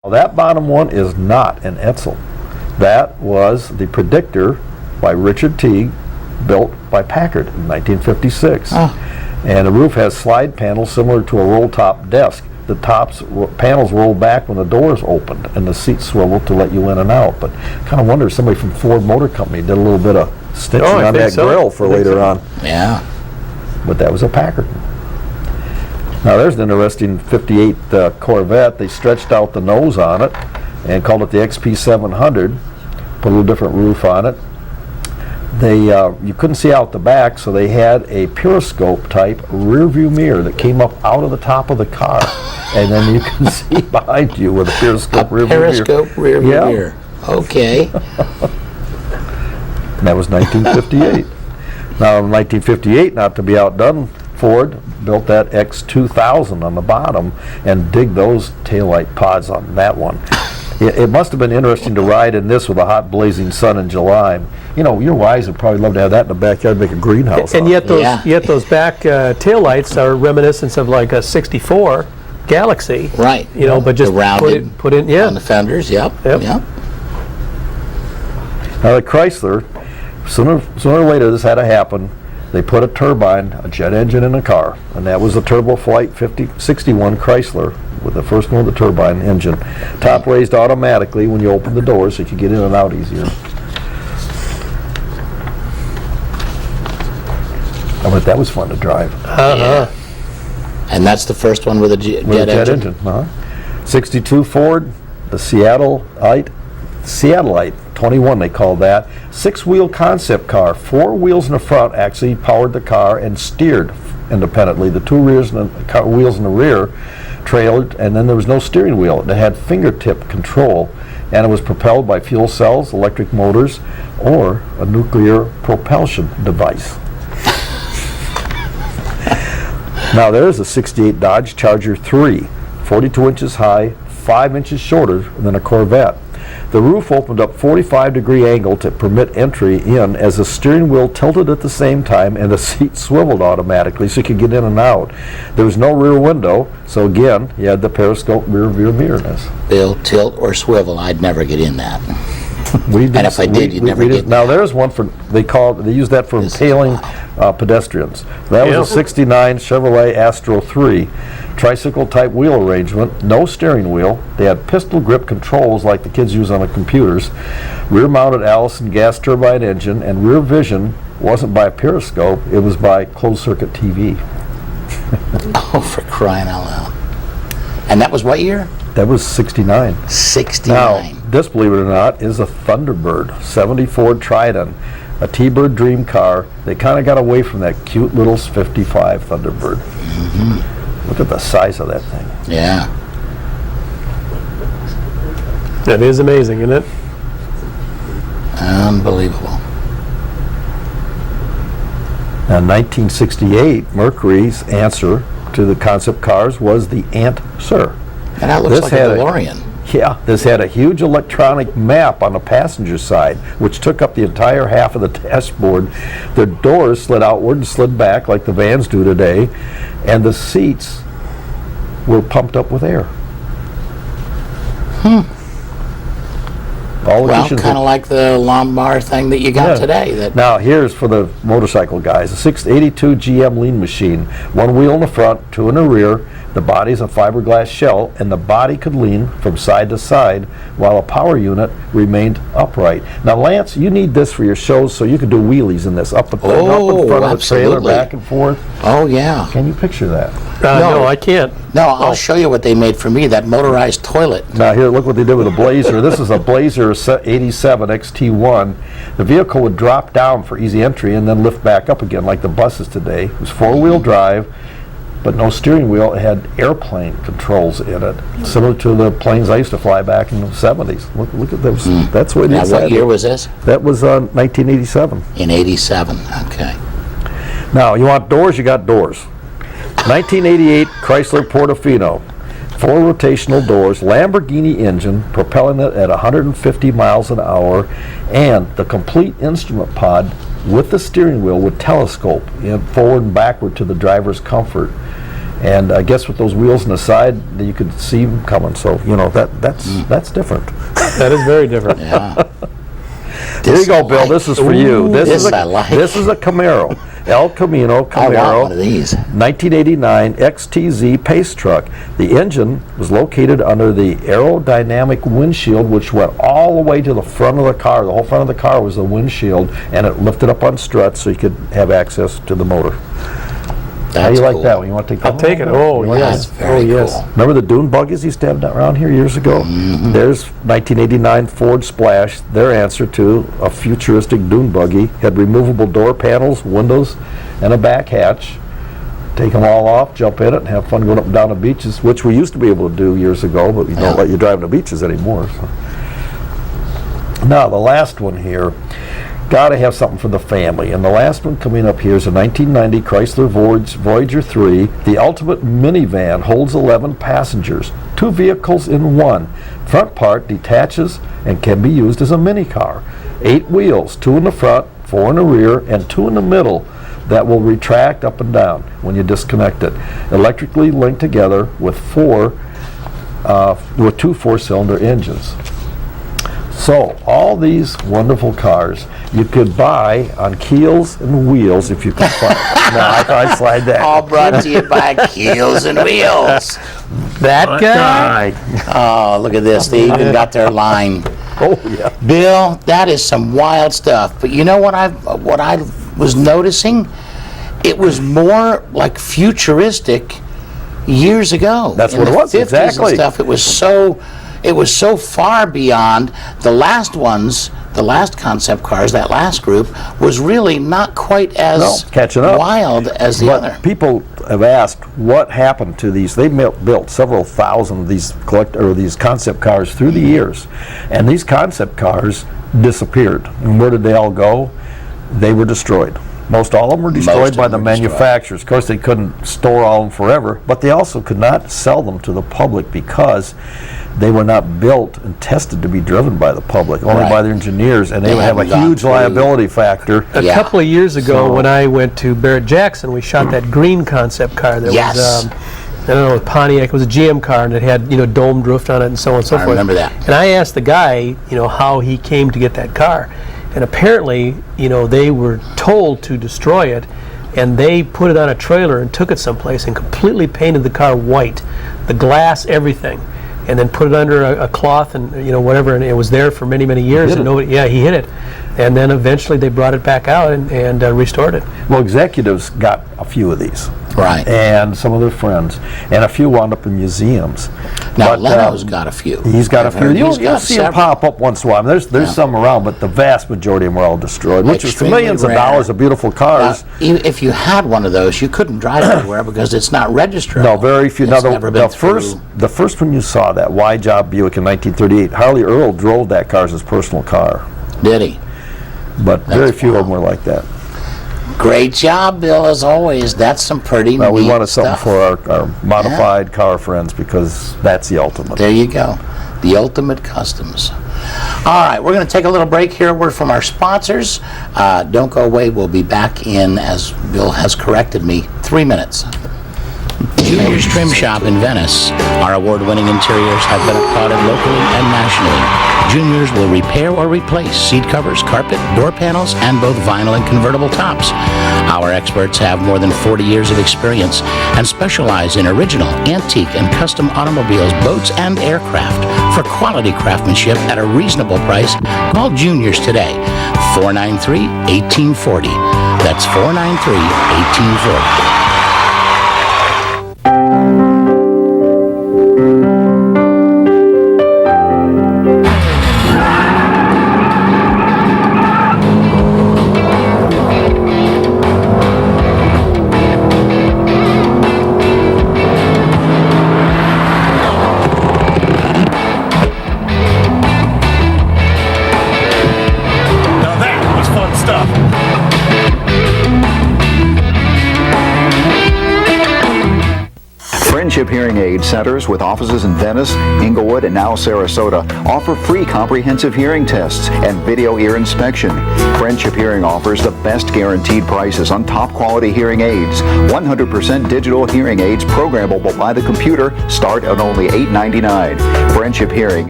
Well, that bottom one is not an Edsel. That was the Predictor by Richard Teague, built by Packard in 1956. And the roof has slide panels similar to a roll-top desk. The panels roll back when the doors opened, and the seats swivel to let you in and out. But kind of wonder if somebody from Ford Motor Company did a little bit of stitching on that grill for later on. Yeah. But that was a Packard. Now there's an interesting 58 Corvette. They stretched out the nose on it and called it the XP700. Put a little different roof on it. You couldn't see out the back, so they had a periscope type rear view mirror that came up out of the top of the car, and then you can see behind you with a periscope rear view mirror. Periscope rear view mirror. Okay. And that was 1958. Now in 1958, not to be outdone, Ford built that X2000 on the bottom and dig those taillight pods on that one. It must have been interesting to ride in this with a hot blazing sun in July. You know, your wives would probably love to have that in the backyard, make a greenhouse. And yet those back taillights are reminiscent of like a '64 Galaxy. Right. You know, but just rounded put in on the fenders. Yep. Now the Chrysler, sooner or later this had to happen. They put a turbine, a jet engine in the car, and that was the Turbo Flight 61 Chrysler with the first one with the turbine engine. Top raised automatically when you open the doors so you could get in and out easier. I bet that was fun to drive. Yeah. And that's the first one with a jet engine. 62 Ford, the Seattleite 21 they called that. 6-wheel concept car. 4 wheels in the front actually powered the car and steered independently. The 2 wheels in the rear trailed, and then there was no steering wheel. It had fingertip control, and it was propelled by fuel cells, electric motors, or a nuclear propulsion device. Now there's a 68 Dodge Charger 3, 42 inches high, 5 inches shorter than a Corvette. The roof opened up 45-degree angle to permit entry in as the steering wheel tilted at the same time and the seat swiveled automatically so you could get in and out. There was no rear window, so again, you had the periscope rear view mirror in this. Bill, tilt or swivel, I'd never get in that. And if I did, you'd never get now there's one for, they used that for impaling pedestrians. That was a 69 Chevrolet Astro 3. Tricycle type wheel arrangement, no steering wheel. They had pistol grip controls like the kids use on the computers. Rear mounted Allison gas turbine engine, and rear vision wasn't by a periscope, it was by closed circuit TV. Oh, for crying out loud. And that was what year? That was 69. 69. Now, this, believe it or not, is a Thunderbird, 70 Ford Trident, a T-Bird dream car. They kind of got away from that cute little 55 Thunderbird. Mm-hmm. Look at the size of that thing. Yeah. That is amazing, isn't it? Unbelievable. Now, in 1968, Mercury's answer to the concept cars was the Ant-Sir. And that looks like a DeLorean. This had a huge electronic map on the passenger side, which took up the entire half of the dashboard. The doors slid outward and slid back like the vans do today, and the seats were pumped up with air. Well, kind of like the Lombard thing that you got today. Now, here's for the motorcycle guys. A 682 GM lean machine. 1 wheel in the front, 2 in the rear. The body's a fiberglass shell, and the body could lean from side to side while a power unit remained upright. Now, Lance, you need this for your shows so you can do wheelies in this, up in front of the trailer, back and forth. Oh, yeah. Can you picture that? No, I can't. No, I'll show you what they made for me, that motorized toilet. Now, here, look what they did with a Blazer. This is a Blazer 87 XT1. The vehicle would drop down for easy entry and then lift back up again like the buses today. It was 4-wheel drive, but no steering wheel. It had airplane controls in it, similar to the planes I used to fly back in the 70s. Look at those. That's what it is. Now, what year was this? That was 1987. In 87, okay. Now, you want doors, you got doors. 1988 Chrysler Portofino. 4 rotational doors, Lamborghini engine, propelling it at 150 miles an hour, and the complete instrument pod with the steering wheel would telescope forward and backward to the driver's comfort. And I guess with those wheels on the side, you could see them coming. So that's different. That is very different. Yeah. There you go, Bill. This is for you. This I like. This is a Camaro, El Camino I want Camaro. one of these. 1989 XTZ Pace Truck. The engine was located under the aerodynamic windshield, which went all the way to the front of the car. The whole front of the car was the windshield, and it lifted up on struts so you could have access to the motor. How do you That's like cool. that one? You want to take that I'll take it. one? Oh, Yeah, yes. that's very Oh, yes. cool. Remember the dune buggies used to have around here years ago? There's 1989 Ford Splash, their answer to a futuristic dune buggy. Had removable door panels, windows, and a back hatch. Take them all off, jump in it, and have fun going up and down the beaches, which we used to be able to do years ago, but we Yeah. don't let you drive on the beaches anymore. So. Now, the last one here. Got to have something for the family. And the last one coming up here is a 1990 Chrysler Voyager 3. The ultimate minivan holds 11 passengers, 2 vehicles in one. Front part detaches and can be used as a mini car. 8 wheels, 2 in the front, 4 in the rear, and 2 in the middle that will retract up and down when you disconnect it. Electrically linked together with 2 4-cylinder engines. So, all these wonderful cars you could buy on Keels and Wheels if you could find them. No, I slide that. All brought to you by Keels and Wheels. That guy? Oh, look at this. They even got their line. Oh, yeah. Bill, that is some wild stuff. But you know what I was noticing? It was more like futuristic years ago. That's in what it the was, 50s exactly. And stuff. It was so far beyond the last ones. The last concept cars, that last group, was really not quite as No, catching up. wild as the But other. people have asked what happened to these. They built several thousand of these these concept cars through the years, and these concept cars disappeared. And where did they all go? They were destroyed. Most all of them were destroyed Most of by them the were destroyed. manufacturers. Of course, they couldn't store all of them forever, but they also could not sell them to the public because they were not built and tested to be driven by the public, only Right. by their engineers, and they They would have a haven't gone huge through- liability factor. A Yeah. couple of years ago, So- when I went to Barrett-Jackson, we shot that green concept car. That Yes. was, I don't know, with Pontiac. It was a GM car, and it had, domed roof on it and so on and so I forth. remember that. And I asked the guy, how he came to get that car. And apparently, they were told to destroy it, and they put it on a trailer and took it someplace and completely painted the car white, the glass, everything, and then put it under a cloth and whatever, and it was there for many, many years. hid And it. nobody, yeah, he hid it, and then eventually they brought it back out and restored it. Well, executives got a few of these. Right. And some of their friends. And a few wound up in museums. Now, But, Leno's got a few. He's got a I've few. heard You'll he's got see them several. pop up once in a while. There's Yeah. some around, but the vast majority of them were all destroyed, which is for Extremely millions of rare. dollars of beautiful cars. If you had one of those, you couldn't drive anywhere because it's not registered. No, very few. It's Now, never been the first one you saw, that Y-Job Buick in 1938, Harley Earl drove that car as his personal car. Did he? But very That's few of them wild. were like that. Great job, Bill, as always. That's some pretty Well, we neat wanted something stuff. for our modified car friends because that's the ultimate. There you go. The Ultimate Customs. All right, we're going to take a little break here. A word from our sponsors. Don't go away. We'll be back in, as Bill has corrected me, 3 minutes. Junior's Trim Shop in Venice. Our award-winning interiors have been applauded locally and nationally. Junior's will repair or replace seat covers, carpet, door panels, and both vinyl and convertible tops. Our experts have more than 40 years of experience and specialize in original, antique, and custom automobiles, boats, and aircraft. For quality craftsmanship at a reasonable price, call Junior's today. 493-1840. That's 493-1840. Now that was fun stuff. Friendship Hearing Aid Centers with offices in Venice, Inglewood, and now Sarasota offer free comprehensive hearing tests and video ear inspection. Friendship Hearing offers the best guaranteed prices on top quality hearing aids. 100% digital hearing aids programmable by the computer start at only $8.99. Friendship Hearing